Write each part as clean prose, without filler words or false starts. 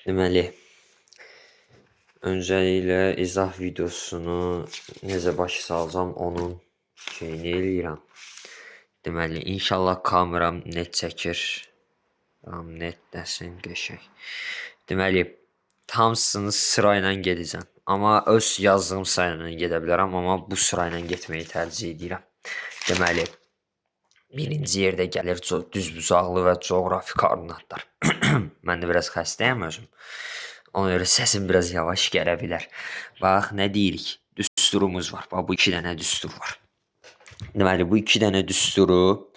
Deməli, öncəliklə izah videosunu necə başa salacağam onun şeyini eləyirəm. Deməli, inşallah kameram net çəkir. Tam net dəsin qəşəng. Deməli, hamısını sırayla gedəcəm. Amma öz yazdığım sırayla gedə bilərəm, amma bu sırayla getməyi tərcih edirəm. Deməli, birinci yerdə gəlir düzbucaqlı və coğrafi koordinatlar. Mən də biraz xəstəyəm özüm. Ona görə səsim biraz yavaş gələ bilər. Bax, nə deyirik? Düsturumuz var. Bax, bu 2 dənə düstur var. Deməli, bu 2 dənə düsturu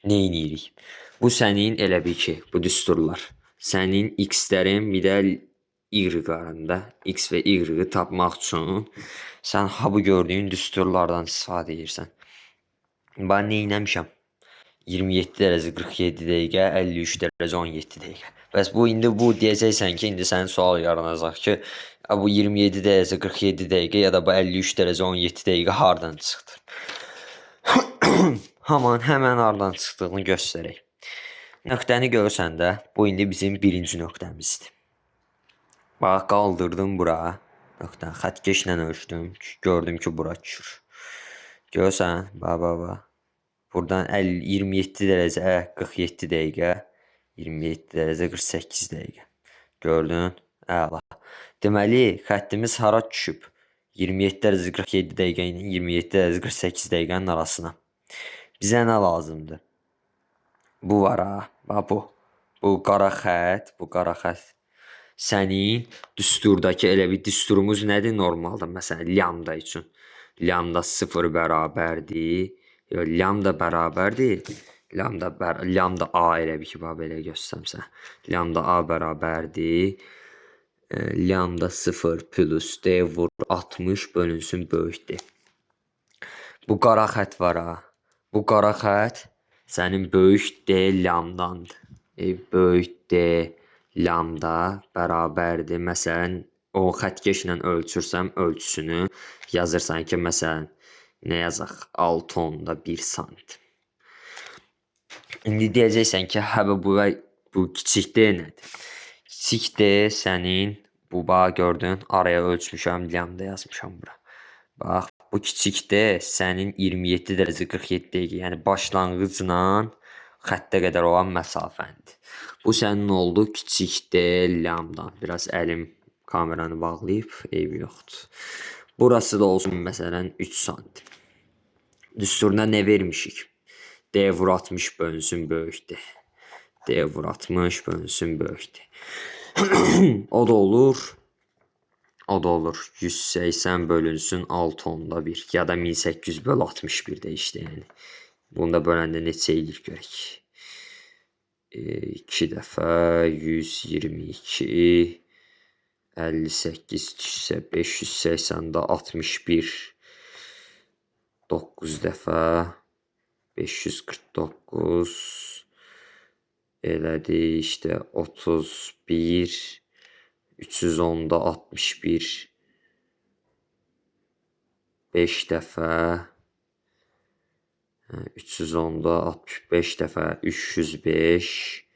nə edirik? Bu sənin elə bil ki, bu düsturlar. Sənin x-dərin bir də y-qarında. X və y-ı tapmaq üçün sən bu gördüyün düsturlardan istifadə edirsən. Bax, nə etmişəm? 27 dərəcə 47 dəqiqə, 53 dərəcə 17 dəqiqə. Bəs bu indi bu deyəcəksən ki, indi sənin sual yaranacaq ki, bu 27 dərəcə 47 dəqiqə ya da bu 53 dərəcə 17 dəqiqə hardan çıxdı? Həmən hardan çıxdığını göstərək. Nöqtəni görsən də, bu indi bizim birinci nöqtəmizdir. Bax, qaldırdım bura. Nöqtəni xəttkeşlə ölçdüm. Gördüm ki, bura düşür. Görsən, bax. Buradan 27 dərəcə 47 dəqiqə, 27 dərəcə 48 dəqiqə. Gördün? Əla. Deməli, xəttimiz hara düşüb? 27 dərəcə 47 dəqiqə ilə 27 dərəcə 48 dəqiqənin arasına. Bizə nə lazımdır? Bu var ha, bax bu. Bu qara xətt, sənin düsturdakı elə bir düsturumuz nədir normalda? Məsələn, lambda üçün. Lambda 0 bərabərdir. Lambda bərabərdir. Lambda A elə bir ki, belə göstərsəm. Lambda A bərabərdir. Lambda 0 plus D vur 60 bölünsün böyükdür. Bu qara xətt var ha. Bu qara xətt sənin böyük D lambdandır. Böyük D lambda bərabərdir. Məsələn, o xəttkeşlə ölçürsəm ölçüsünü yazırsan ki, məsələn, nə yazaq? 6.1 santim. İndi deyəcəksən ki, bu kiçik D nədir? Kiçik D sənin, bu bax gördün, araya ölçmüşəm, lambda yazmışam bura. Bax, bu kiçik D sənin 27 dərəcə 47 dəqiqə, yəni başlanğıcla xəttə qədər olan məsafəndir. Bu sənin oldu kiçik D lambdan. Biraz əlim kameranı bağlayıb, eybi yoxdur. Burası da olsun məsələn 3 santim. Düsturuna nə vermişik? D vur 60 bölünsün böyükdür. D vur 60 bölünsün böyükdür. O da olur 180 bölünsün 6.1 ya da 1800 böl 61 də işte yəni. Bunu da böləndə neçə eləyir görək. 2 dəfə 122 58 düşsə 580-də 61 9 dəfə 549 elədi işte 31 310-da 61 5 dəfə 310-da 65 dəfə 305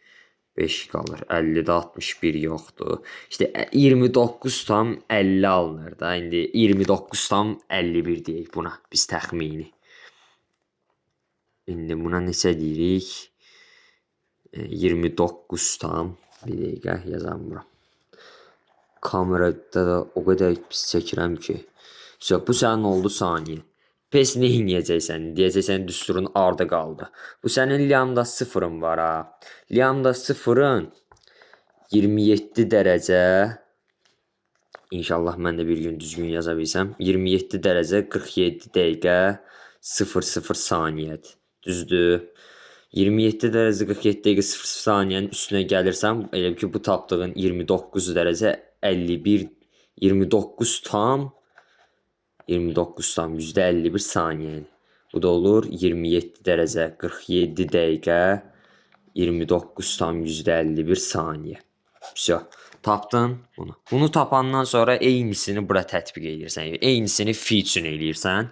5 qalır. 50-də 61 yoxdur. İşte 29 tam 50 alınır da. İndi 29 tam 51 deyək buna biz təxmini. İndi buna neçə deyirik? 29 tam bir dəqiqə yazam bura. Kamerada da o qədər pis çəkirəm ki. Bu sənin oldu saniyə. Pes nə edəcəksən? Deyəcəksən düsturun ardı qaldı. Bu sənin lambda 0'ın var ha. Lambda 0'ın 27 dərəcə İnşallah mən də bir gün düzgün yaza bilsəm. 27 dərəcə 47 dəqiqə 00 saniyədir. Düzdür? 27 dərəcə 47 dəqiqə 00 saniyənin üstünə gəlirsəm, elə ki bu tapdığın 29 dərəcə 51 29 tam %51 saniyədir. Bu da olur 27 dərəcə 47 dəqiqə 29 tam %51 saniyə. Tapdın bunu. Bunu tapandan sonra eynisini bura tətbiq edirsən. Eynisini fi üçün eləyirsən.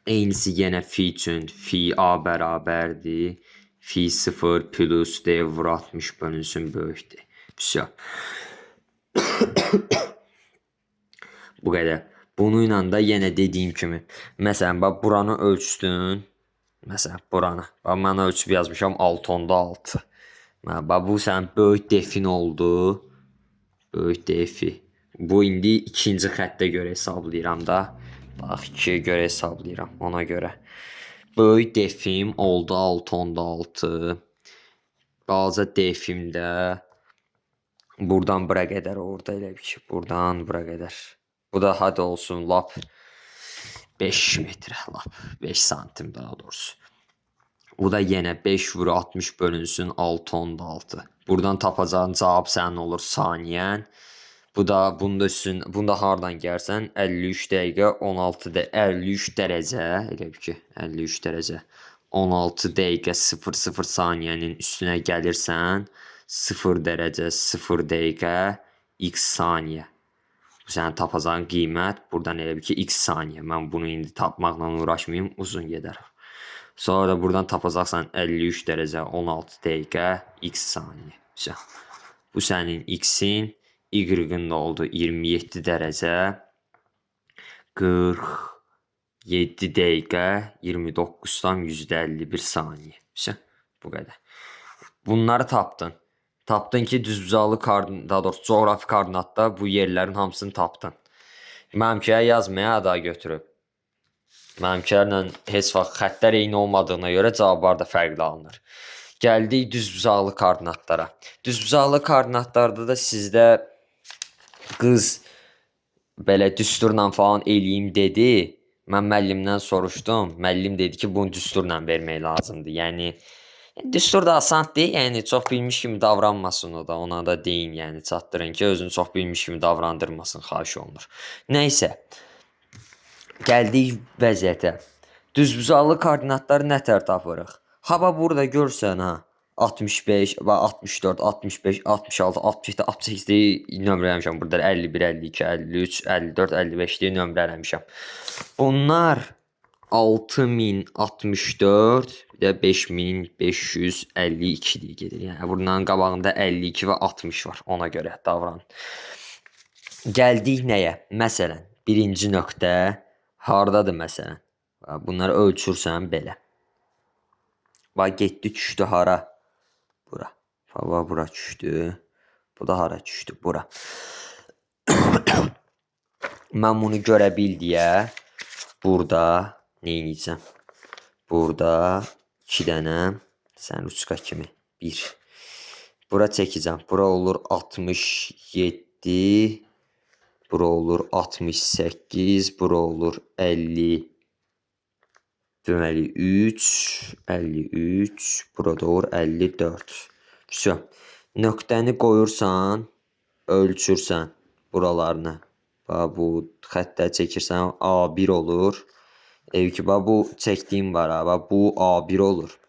Eynisi yenə fi üçün. Fi A bərabərdir. Fi 0 plus D vur 60 bölünsün böyükdür. Bu qədər. Bununla da yenə dediyim kimi, məsələn, bax buranı ölçdün. Məsələn, buranı. Bax mən ölçüb yazmışam 6.6. Bax bu sənin böyük defin oldu. Böyük defi. Bu indi ikinci xəttə görə hesablayıram da. Bax 2-yə görə hesablayıram ona görə. Böyük defim oldu 6.6. Balaca defimdə buradan bura qədər orada elə bir ki, buradan bura qədər. Bu da hadi olsun lap 5 metre, lap 5 santim daha doğrusu. Bu da yenə 5 vuru 60 bölünsün 6.6. Buradan tapacağın cavab sənin olur saniyən. Bu da bunda hardan gəlsən 53 dəqiqə 53 dərəcə elə bir ki 53 dərəcə 16 dəqiqə 00 saniyənin üstünə gəlirsən 0 dərəcə 0 dəqiqə x saniyə. Bu sənin tapacağın qiymət buradan elə bir ki x saniyə. Mən bunu indi tapmaqla uğraşmayayım, uzun gedər. Sonra da buradan tapacaqsan 53 dərəcə 16 dəqiqə x saniyə. Bu sənin x-in, y-in də oldu 27 dərəcə 47 dəqiqə 29-dan %51 saniyə. Bu qədər. Bunları tapdın. Tapdın ki, düzbucaqlı daha doğrusu coğrafi koordinatda bu yerlərin hamısını tapdın. Mənimkiyə yazmaya da götürüb. Mənimkilərlə heç vaxt xəttlər eyni olmadığına görə cavablar da fərqli alınır. Gəldik düzbucaqlı koordinatlara. Düzbucaqlı koordinatlarda da sizdə qız belə düsturla falan eləyim dedi. Mən müəllimdən soruşdum. Müəllim dedi ki, bunu düsturla vermək lazımdır. Yəni düstur da asan deyil, yəni çox bilmiş kimi davranmasın o da, ona da deyin, yəni çatdırın ki, özünü çox bilmiş kimi davrandırmasın, xahiş olunur. Nəysə, gəldik vəziyyətə. Düzbucaqlı koordinatları nətər tapırıq? Hava burada görsən ha, 65, 64, 65, 66, 67, 68 nömrələmişəm burada, 51, 52, 53, 54, 55 deyə nömrələmişəm. Bunlar 6064, bir də 5552 deyə gedir. Yəni bunların qabağında 52 və 60 var. Ona görə davran. Gəldik nəyə? Məsələn, birinci nöqtə hardadır məsələn? Bunları ölçürsən belə. Bax getdi düşdü hara? Bura. Bax bura düşdü. Bu da hara düşdü? Bura. Mən bunu görə bil deyə burada neyniyəcəm? Burada 2 dənə sən ruçka kimi 1. Bura çəkəcəm. Bura olur 67. Bura olur 68. Bura olur 50. Deməli 3. 53. Burada olur 54. Güzel. Nöqtəni qoyursan, ölçürsən buralarını. Bax bu xəttləri çəkirsən A1 olur. Ki bax bu çəkdiyim var ha. Bax bu A1 olur.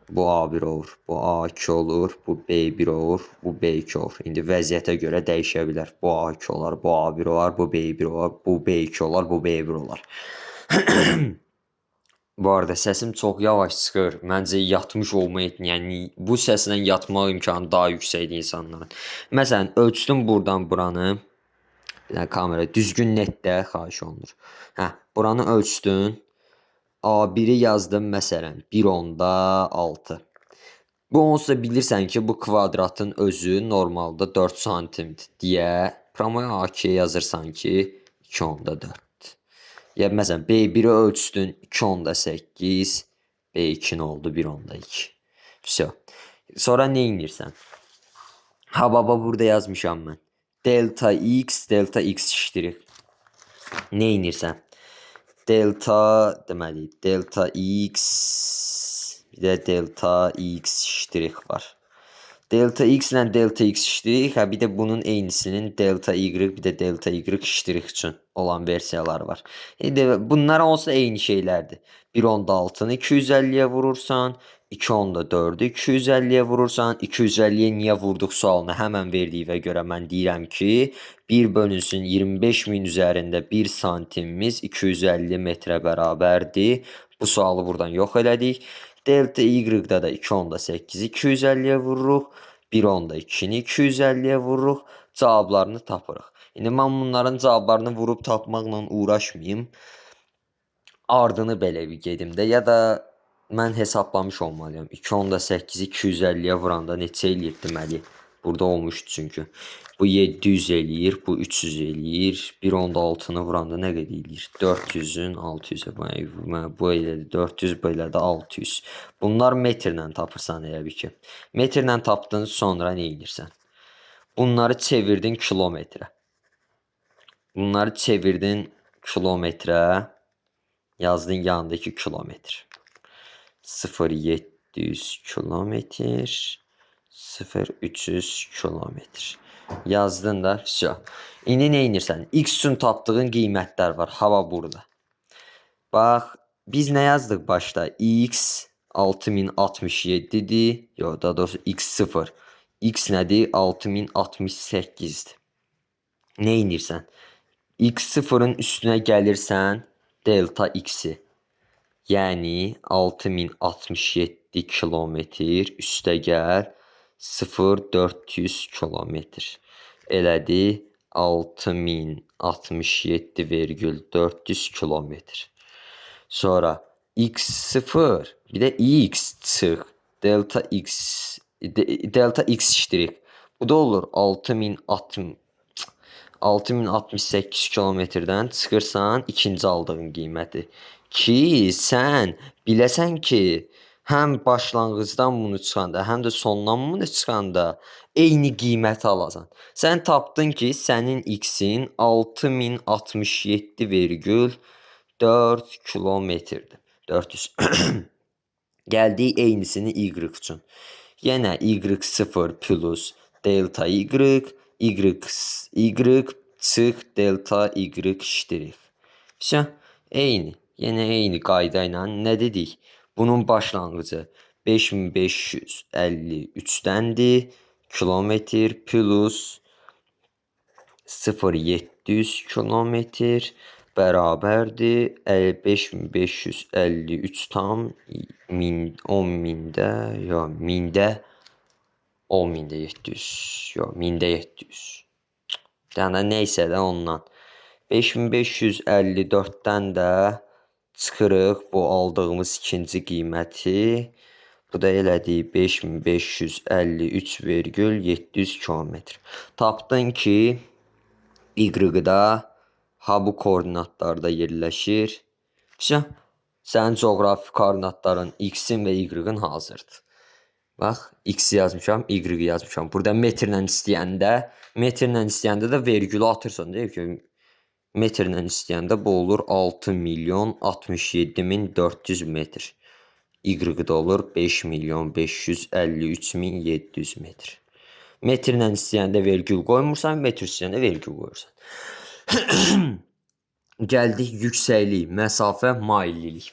Bu A1 olur. Bu A2 olur. Bu B1 olur. Bu B2 olur. İndi vəziyyətə görə dəyişə bilər. Bu A2 olar, bu A1 olar, bu B1 olar, bu B2 olar, bu B1 olar. Bu arada səsim çox yavaş çıxır. Məncə yatmış olma yəni bu səslə yatmaq imkanı daha yüksəkdir insanların. Məsələn, ölçdüm buradan buranı. Bir dənə kamera düzgün netdə xahiş olunur. Buranı ölçdün. A1'i yazdım məsələn 1.6. Bu onsuz da bilirsən ki, bu kvadratın özü normalda 4 santimdir deyə promoya A2'ye yazırsan ki 2.4. Ya məsələn B1'i ölçdün 2.8, B2 nə oldu 1.2. Всё. Sonra nə edirsən? Baba burada yazmışam mən. Delta x iştirik. Nə edirsən? Delta deməli delta x bir də delta x iştirik var. Delta x ilə delta x iştirik, bir də bunun eynisinin delta y bir də delta y iştirik üçün olan versiyaları var. Bunlar olsa eyni şeylərdir. 1.6'nı 250'ye vurursan, 2.4'ü 250'ye vurursan, 250'ye niyə vurduq sualını həmən verdiyinə görə mən deyirəm ki, 1 bölünsün 25.000 üzərində 1 santimimiz 250 metrə bərabərdir. Bu sualı buradan yox elədik. Delta y-da da 2.8'i 250'ye vururuq. 1 onda 2-ni 250-yə vururuq, cavablarını tapırıq. İndi mən bunların cavablarını vurub tapmaqla uğraşmayım. Ardını belə bir gedim də, ya da mən hesablamış olmalıyam. 2 onda 8-i 250-yə vuranda neçə eləyir deməli. Burada olmuşdu çünki. Bu 700 eləyir, bu 300 eləyir. 1 onda 6-nı vuranda nə qədər eləyir? 400-ün 600-ə. Bu elədir 400, bu elədir 600. Bunlar metrlə tapırsan elə bir ki. Metrlə tapdın, sonra nə edirsən? Bunları çevirdin kilometrə. Bunları çevirdin kilometrə. Yazdın yanındakı kilometr. 0700 kilometr. 0300 kilometr. Yazdın da, все. İndi nə edirsən? X üçün tapdığın qiymətlər var. Hava burada. Bax, biz nə yazdıq başda? X 6067-dir. Yox, daha doğrusu X0. X nədir? 6068-dir. Nə edirsən? X0-ın üstünə gəlirsən, delta X-i. Yəni 6067 kilometr üstə gəl 0400 kilometr. Elədi 6067,400 kilometr. Sonra X0 bir də X çıx. Delta X iştirik. Bu da olur 6068 kilometrdən çıxırsan ikinci aldığın qiyməti. Ki sən biləsən ki, həm başlanğıcdan bunu çıxanda, həm də sondan bunu çıxanda eyni qiyməti alasan. Sən tapdın ki, sənin X-in 6067,4 kilometrdir. 400. Gəldik eynisini Y üçün. Yenə Y0 plus delta Y, Y çıx delta Y iştirik. Eyni. Yenə eyni qayda ilə nə dedik? Bunun başlanğıcı 5553-dəndir. Kilometr plus 0700 kilometr bərabərdir 5553 tam 10.000-də, yox 1000-də 10.000-də 700, yox 1000-də 700. Yəni neysə də ondan. 5554-dən də çıxırıq bu aldığımız ikinci qiyməti. Bu da elədi 5553,700 kilometr. Tapdın ki, Y-da bu koordinatlarda yerləşir. Sənin coğrafi koordinatların X-in və Y-in hazırdır. Bax, X yazmışam, Y yazmışam. Burada metrlə istəyəndə də vergülü atırsan. Deyək ki, metrlə istəyəndə bu olur 6.067.400 metr. Y-də olur 5.553.700 metr. Metrlə istəyəndə vergül qoymursan, metr istəyəndə vergül qoyursan. Gəldik yüksəklik, məsafə, maillilik.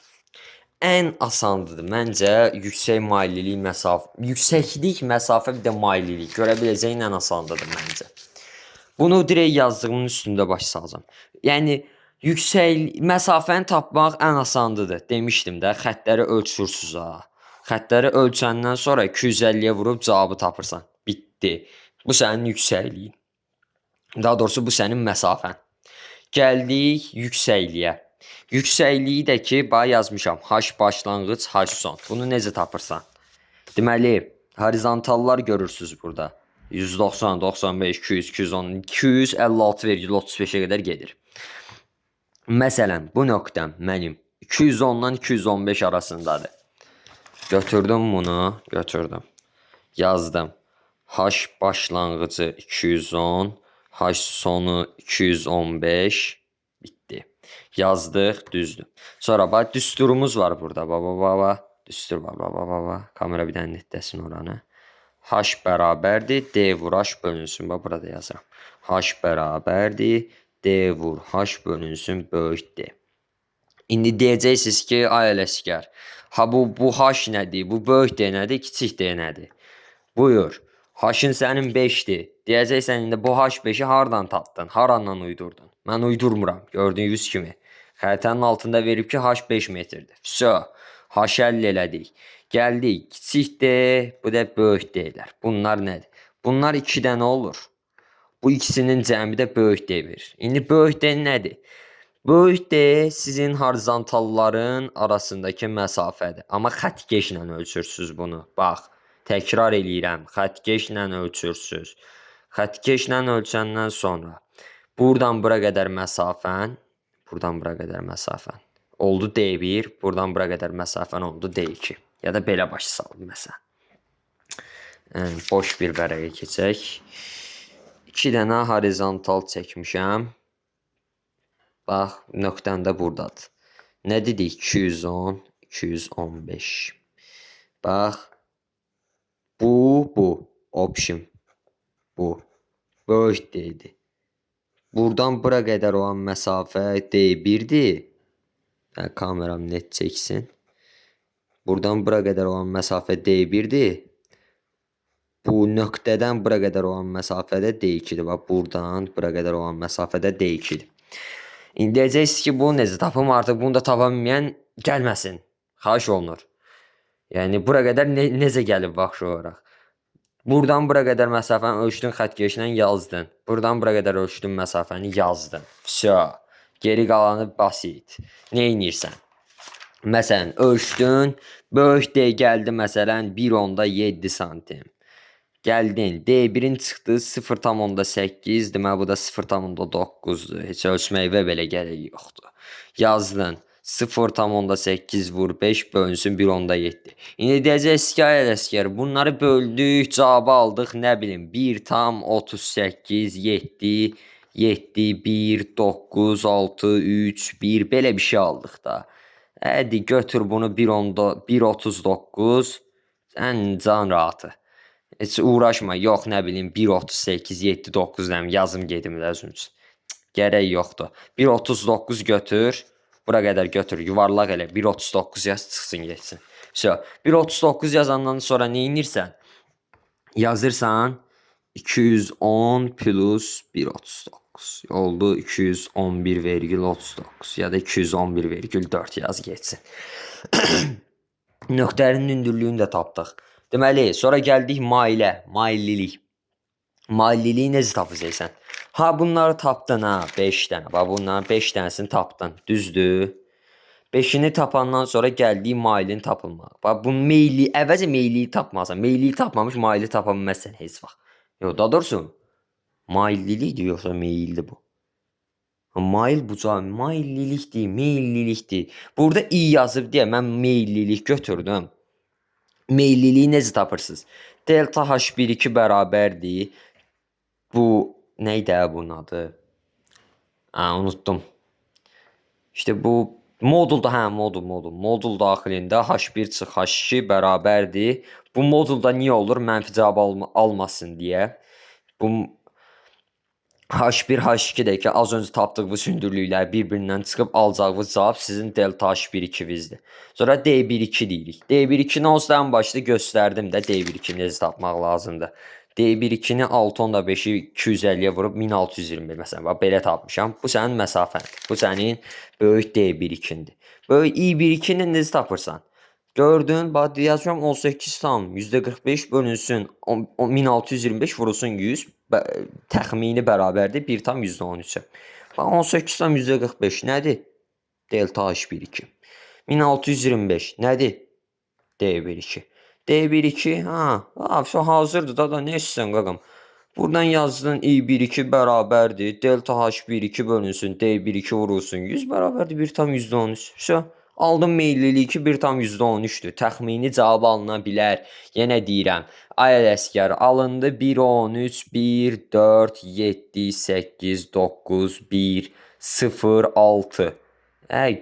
Ən asandıdır məncə yüksək maillilik, məsafə. Yüksəklik, məsafə, bir də maillilik. Görə biləcəyin ən asandıdır məncə. Bunu direkt yazdığımın üstündə baş salacağım. Yəni yüksək məsafəni tapmaq ən asandıdır. Demişdim də, xəttləri ölçürsüz ha. Xəttləri ölçəndən sonra 250-yə vurub cavabı tapırsan. Bitdi. Bu sənin yüksəkliyin. Daha doğrusu bu sənin məsafən. Gəldik yüksəkliyə. Yüksəkliyi də ki, bax yazmışam. H başlanğıc, H son. Bunu necə tapırsan? Deməli, horizontallar görürsüz burada. 190, 95, 200, 210, 256,35-ə qədər gedir. Məsələn, bu nöqtəm mənim 210-dan 215 arasındadır. Götürdüm bunu, götürdüm. Yazdım. H başlanğıcı 210, H sonu 215, bitdi. Yazdıq, düzdür. Sonra bax, düsturumuz var burada. Baba, düstur var. Kamera bir dənə netləsin oranı. H bərabərdir, D vur H bölünsün. Bax, burada yazıram. H bərabərdir, D vur H bölünsün, böyük D. İndi deyəcəksiniz ki, ay ələşkər, bu H nədir, bu böyük D nədir, kiçik D nədir? Buyur, H-ın sənin 5-dir. Deyəcəksən, indi bu H5-i hardan tapdın, harandan uydurdun? Mən uydurmuram, gördüyünüz kimi. Xəritənin altında verib ki, H5 metrdir. Haşəll elədik. Gəldik, kiçik D, bu da böyük D-lər. Bunlar nədir? Bunlar 2 dənə olur. Bu ikisinin cəmi də böyük D verir. İndi böyük D nədir? Böyük D sizin horizontalların arasındakı məsafədir. Amma xəttkeşlə ölçürsüz bunu. Bax, təkrar eləyirəm. Xəttkeşlə ölçürsüz. Xəttkeşlə ölçəndən sonra buradan bura qədər məsafən, oldu D1, buradan bura qədər məsafən oldu D2. Ya da belə başı saldım məsələn. Boş bir vərəqə keçək. 2 dənə horizontal çəkmişəm. Bax, nöqtəm də buradadır. Nə dedik? 210, 215. Bax, bu, option, bu. Böyük D-dir. Buradan bura qədər olan məsafə D1-dir. Kameram net çəksin. Buradan bura qədər olan məsafə D1-dir. Bu nöqtədən bura qədər olan məsafə də D2-dir. Bax, buradan bura qədər olan məsafə də D2-dir. İndi deyəcəksiniz ki, bunu necə tapım? Artıq bunu da tapa bilməyən gəlməsin. Xahiş olunur. Yəni, bura qədər necə gəlib baxış olaraq? Buradan bura qədər məsafəni ölçdün, xəttkeşlə yazdın. Buradan bura qədər ölçdün, məsafəni yazdın. Vəsə, geri qalanı basit. Nə edirsən? Məsələn, ölçdün, böyük D gəldi, məsələn, 1.7 santim. Gəldin, D1-in çıxdı 0.8, demək bu da 0.9-dur. Heç ölçməyivə belə gərək yoxdur. Yazdın, 0.8 vur 5 bölünsün 1.7. İndi deyəcəksiniz ki, ay ələskər, bunları böldük, cavabı aldıq, nə bilim, 1.38, 7, 7, 1, 9, 6, 3, 1, belə bir şey aldıq da. Hədi, götür bunu 1.39, sən can rahatı. Heç uğraşma, yox, nə bilim, 1.38, 7, 9 dəm, yazım gedim özün üçün. Gərək yoxdur. 1.39 götür, bura qədər götür, yuvarlaq elə, 1.39 yaz, çıxsın, geçsin. 1.39 yazandan sonra nə edirsən? Yazırsan, 210 plus 1.39. Oldu 211,39 ya da 211,4 yaz, geçsin. Nöqtənin hündürlüyünü də tapdıq. Deməli, sonra gəldik maillilik. Mailliliyi necə tapacaqsan? Ha, bunları tapdın, ha, 5 dənə. Bax, bunların 5 dənəsini tapdın, düzdür? 5-ini tapandan sonra gəldik mailin tapılmağı. Bax, bu əvvəlcə meylliyi tapmasan, meylliyi tapmamış, maili tapa bilməzsən heç vaxt. Yox, da doğrusu, maillilikdir, yoxsa meyllidir bu? Mail bucağı, maillilikdir, meyllilikdir. Burada i yazıb deyə mən meyllilik götürdüm. Meylliliyi necə tapırsınız? Delta H12 bərabərdir. Bu neydi bunun adı? Unuttum. İşte bu modulda, hə, modul daxilində H1 çıx H2 bərabərdir. Bu modulda niyə olur? Mənfi cavab almasın deyə. Bu H1, H2-də ki, az öncə tapdığımız hündürlüklər bir-birindən çıxıb alacağımız cavab sizin delta H1-2-vizdir. Sonra D1-2 deyirik. D1-2-ni onsuz başda göstərdim də D1-2 necə tapmaq lazımdır. D1-2-ni 6.5-i 250-yə vurub 1621 məsələn. Bax, belə tapmışam. Bu sənin məsafəndir. Bu sənin böyük D1-2-dir. Böyük I1-2-ni necə tapırsan? Gördün, bax, yazıyorum 18 tam %45 bölünsün 1625 vurulsun 100 təxmini bərabərdir 1 tam %13'ə. Bax, 18 tam %45 nədir? Delta H1-2. 1625 nədir? D1-2. D1-2, hazırdır da nə istəyirsən qaqam? Buradan yazdın I1-2 bərabərdir. Delta H1-2 bölünsün D1-2 vurulsun 100 bərabərdir 1 tam %13. Aldım meylliliyi ki 1 tam %13'dür. Təxmini cavab alına bilər. Yenə deyirəm. Ay ələskər, alındı 1, 13, 1, 4, 7, 8, 9, 1, 0, 6.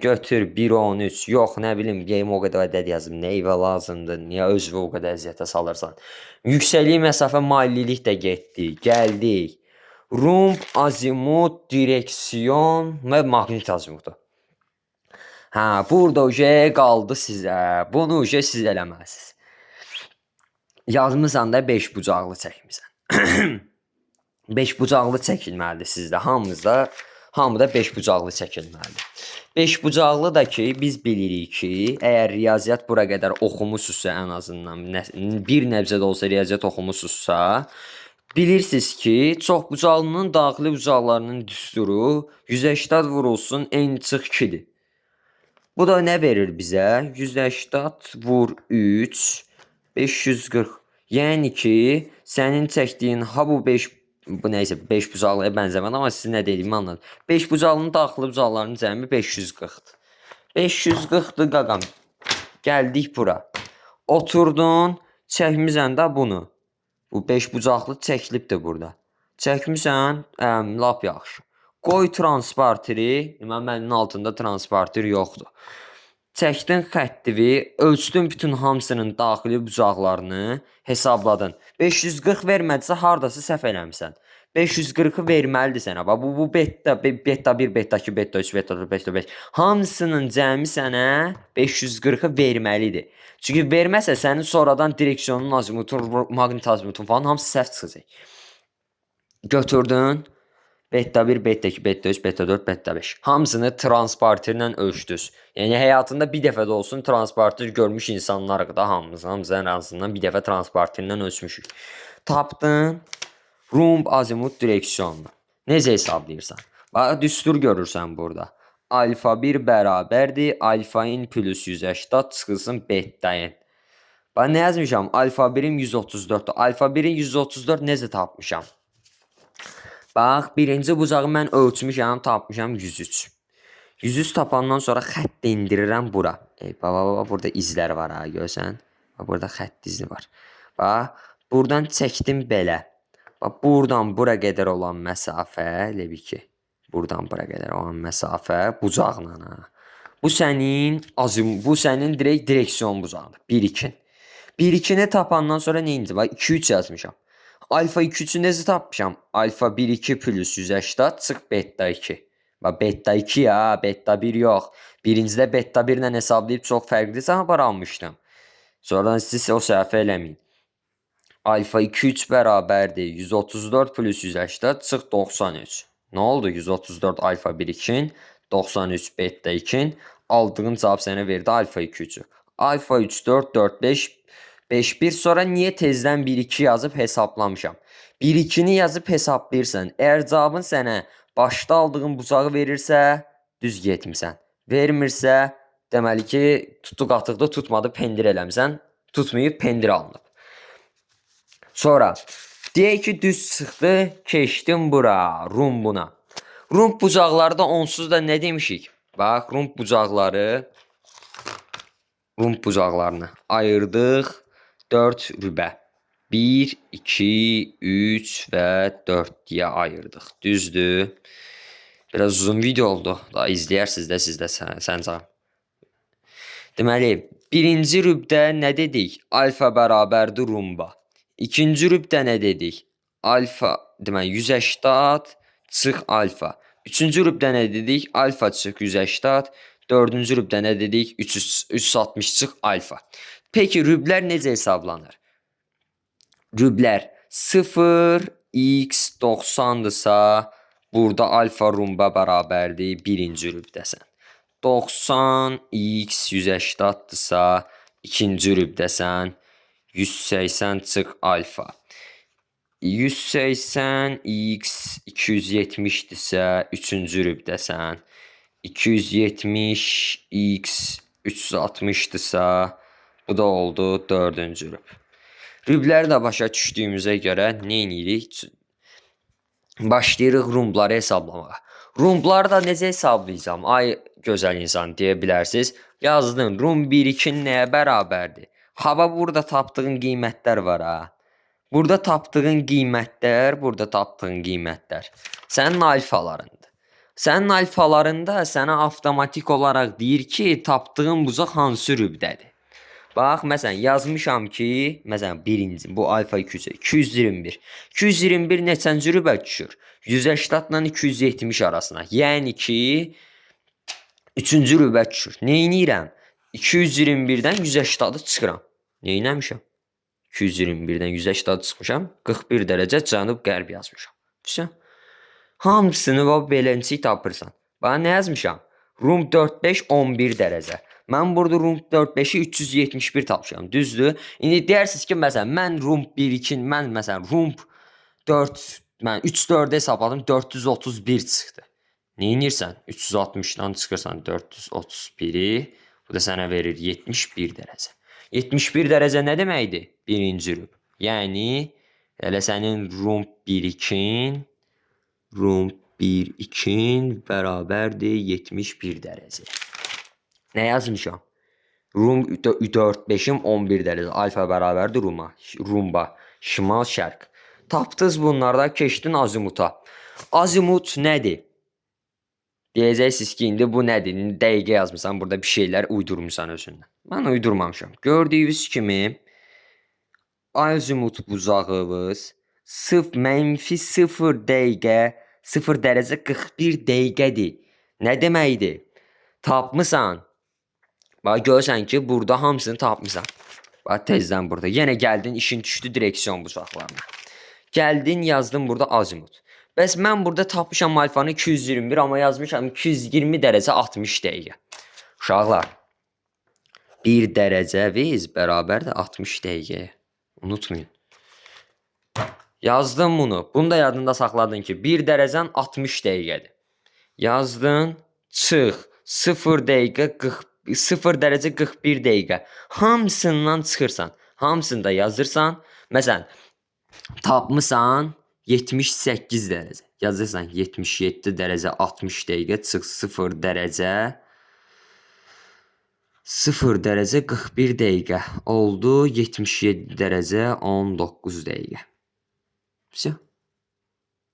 Götür 1, 13. Yox, nə bilim, game o qədər ədəd yazım. Neyvə lazımdır? Niyə özvə o qədər əziyyətə salırsan? Yüksəklik, məsafə, maillilik də getdi. Gəldik. Rumb, azimut, direksiyon və maqnit azimutu. Burada qaldı sizə. Bunu siz eləməlisiniz. Yazmısan da 5 bucaqlı çəkmirsən. 5 bucaqlı çəkilməlidir sizdə. Hamıda 5 bucaqlı çəkilməlidir. Beşbucaqlı da ki biz bilirik ki, əgər riyaziyyat bura qədər oxumusunuzsa, ən azından bir nəbzə də olsa riyaziyyat oxumusunuzsa, bilirsiniz ki, çoxbucaqlının daxili bucaqlarının düsturu 180 vurulsun n çıx 2-dir. Bu da nə verir bizə? 180 vur 3 540. Yəni ki, sənin çəkdiyin ha bu 5 bu nəysə 5 bucaqlıya bənzəməz, amma siz nə dediyimi anladın. 5 bucaqlının daxili bucaqlarının cəmi 540-dır. 540-dır qaqam. Gəldik bura. Oturdun, çəkmisən də bunu. Bu 5 bucaqlı çəkilibdir burada. Çəkmisən, lap yaxşı. Qoy transparteri, mənim altında transparter yoxdur. Çəkdin xəttivi, ölçdün bütün hamısının daxili bucaqlarını, hesabladın. 540 vermədisə hardasa səhv eləmisən. 540-ı verməlidir sənə. Bu beta 1, beta 2, beta 3, beta 4, beta 5. Hamısının cəmi sənə 540-ı verməlidir. Çünki verməsə sənin sonradan direksiyonun azimutu, maqnit azimutu falan hamısı səhv çıxacaq. Götürdün. Beta 1, beta 2, beta 3, beta 4, beta 5. Hamısını transparterlə ölçdünüz. Yəni həyatında bir dəfə də olsun transparter görmüş insanlarıq da hamımız. Hamımız ən azından bir dəfə transparterlə ölçmüşük. Tapdın. Rumb azimut direksiyonunu. Necə hesablayırsan? Bax, düstur görürsən burada. Alfa 1 bərabərdir. Alfa n plus 180 çıxılsın beta n. Bax, nə yazmışam? Alfa 1'in 134'dür. Alfa 1'in 134 necə tapmışam? Bax, birinci bucağı mən ölçmüşəm, tapmışam 103. 103 tapandan sonra xətt indirirəm bura. Baba, burada izlər var ha, görsən. Burada xətt izi var. Bax, buradan çəkdim belə. Bax, buradan bura qədər olan məsafə, elə bil ki, buradan bura qədər olan məsafə bucaqla ha. Bu sənin direkt direksiyon bucağıdır. 1-2. 1-2-ni tapandan sonra neyinci? Bax, 2-3 yazmışam. Alfa 2-3'ü necə tapmışam? Alfa 1-2 plus 180 çıx beta 2. Bax, beta 2 ya, beta 1 yox. Birincidə beta 1 ilə hesablayıb çox fərqli cavablar almışdım. Sonradan siz o səhvə eləməyin. Alfa 2-3 bərabərdir. 134 plus 180 çıx 93. Nə oldu? 134 alfa 1-2'in, 93 beta 2'in. Aldığın cavab sənə verdi alfa 2-3'ü. Alfa 3, 4, 4, 5, 5, 1. Sonra niye tezdən 1, 2 yazıb hesaplamışam? 1, 2'ni yazıb hesablayırsan. Əgər cavabın sənə başda aldığın bucağı verirsə, düz getmirsən. Vermirsə, deməli ki, tutdu qatıqda tutmadı, pendir eləmirsən. Tutmayıb, pendir alınıb. Sonra, deyək ki, düz çıxdı, keçdim bura, rumbuna. Rumb bucaqlarda onsuz da nə demişik? Bax, rumb bucaqlarını ayırdıq 4 rübə. 1, 2, 3 və 4 deyə ayırdıq. Düzdür. Biraz uzun video oldu. Daha izləyərsiniz də siz də səncə. Deməli, birinci rübdə nə dedik? Alfa bərabərdir rumba. İkinci rübdə nə dedik? Alfa, deməli 180 çıx alfa. Üçüncü rübdə nə dedik? Alfa çıx 180. Dördüncü rübdə nə dedik? 360 çıx alfa. Peki rüblər necə hesablanır? Rüblər 0, x 90'dırsa burada alfa rumba bərabərdir birinci rübdəsən. 90, x 180'dırsa ikinci rübdəsən. 180 çıx alfa. 180 x 270'dirsə üçüncü rübdəsən. 270 x 360'dırsa bu da oldu dördüncü rüb. Rübləri də başa düşdüyümüzə görə nə edirik? Başlayırıq rumbları hesablamağa. Rumbları da necə hesablayacağım? Ay gözəl insan deyə bilərsiniz. Yazdın, rum 1-2 nəyə bərabərdir? Hava burada tapdığın qiymətlər var ha. Burada tapdığın qiymətlər, sənin alfalarındır. Sənin alfalarında sənə avtomatik olaraq deyir ki, tapdığın bucaq hansı rübdədir. Bax, məsələn, yazmışam ki, məsələn, birinci, bu alfa 221. 221 neçənci rübə düşür? 180 ilə 270 arasına. Yəni ki, üçüncü rübə düşür. Neynirəm? 221'dən 180'ı çıxıram. Neynəmişəm? 221'dən 180'ı çıxmışam. 41 dərəcə cənub-qərb yazmışam. Hamısını belənçik tapırsan. Bax, nə yazmışam? Room 4-5 11 dərəcə. Mən burada room 4-5-i 371 tapmışam. Düzdür? İndi deyirsiniz ki, məsələn, mən room 1-2, mən məsələn room 4, mən 3-4-ə hesapladım, 431 çıxdı. Neynirsən? 360-dan çıxırsan 431-i, bu da sənə verir 71 dərəcə. 71 dərəcə nə deməkdir? Birinci room. Yəni, elə sənin room 1-2-in, room 1-2-in bərabərdir 71 dərəcə. Nə yazmışam? Room 4-5-im 11 dərəcə. Alfa bərabərdir roomba. Şimal şərq. Tapdınız bunlarda, keçdin azimuta. Azimut nədir? Deyəcəksiniz ki, indi bu nədir? Dəqiqə yazmışsan, burada bir şeylər uydurmuşsan özündən. Mən uydurmamışam. Gördüyünüz kimi azimut buzağımız -0 dəqiqə 0 dərəcə 41 dəqiqədir. Nə deməkdir? Tapmısan. Bax, görürsən ki, burada hamısını tapmısan. Bax, tezdən burada. Yenə gəldin, işin düşdü direksiyon buzaqlarına. Gəldin, yazdın burada azimut. Bəs mən burada tapmışam alfanı 221, amma yazmışam 220 dərəcə 60 dəqiqə. Uşaqlar, 1 dərəcəviz bərabərdir 60 dəqiqəyə. Unutmayın. Yazdın bunu. Bunu da yadında saxladın ki, 1 dərəcən 60 dəqiqədir. Yazdın, çıx. 0 dərəcə 41 dəqiqə. Hamısından çıxırsan. Hamısını da yazırsan. Məsələn, tapmısan 78 dərəcə. Yazırsan 77 dərəcə 60 dəqiqə çıx 0 dərəcə 41 dəqiqə oldu 77 dərəcə 19 dəqiqə.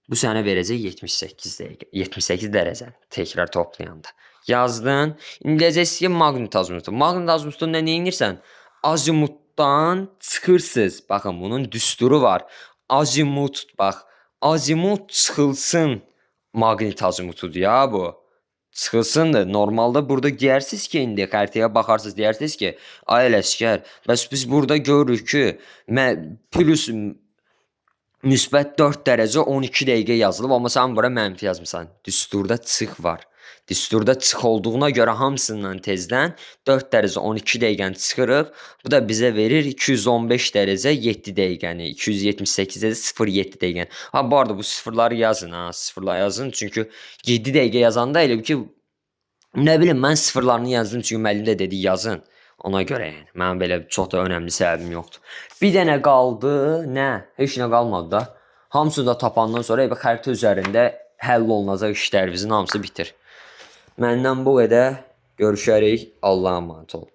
Bu sənə verəcək 78 dəqiqə. 78 dərəcə təkrar toplayanda. Yazdın. İndi deyəcəksiniz ki, maqnit azimutu. Maqnit azimutunda nə edirsən? Azimutdan çıxırsınız. Baxın, bunun düsturu var. Azimut, bax. Azimut çıxılsın. Maqnit azimutudur ya bu. Çıxılsındır. Normalda burada deyirsiniz ki, indi xəritəyə baxarsınız, deyirsiniz ki, ay Ələsgər, bəs biz burada görürük ki, plus müsbət 4 dərəcə 12 dəqiqə yazılıb, amma sən bura mənfi yazmısan. Düsturda çıx var. Düsturda çıx olduğuna görə hamısından tezdən 4 dərəcə 12 dəqiqəni çıxırıq. Bu da bizə verir 215 dərəcə 7 dəqiqəni. 278 dərəcə 07 dəqiqəni. Ha, bu arada bu sıfırları yazın. Ha, sıfırlar yazın. Çünki 7 dəqiqə yazanda elə ki, nə bilim, mən sıfırlarını yazdım. Çünki müəllim də dedi yazın. Ona görə yəni. Mənim belə çox da önəmli səbəbim yoxdur. Bir dənə qaldı. Nə? Heç nə qalmadı da. Hamısını da tapandan sonra xəritə üzərində həll olunacaq işlərimizin hamısı bitir. Məndən bu qədər. Görüşərik. Allah'a emanet olun.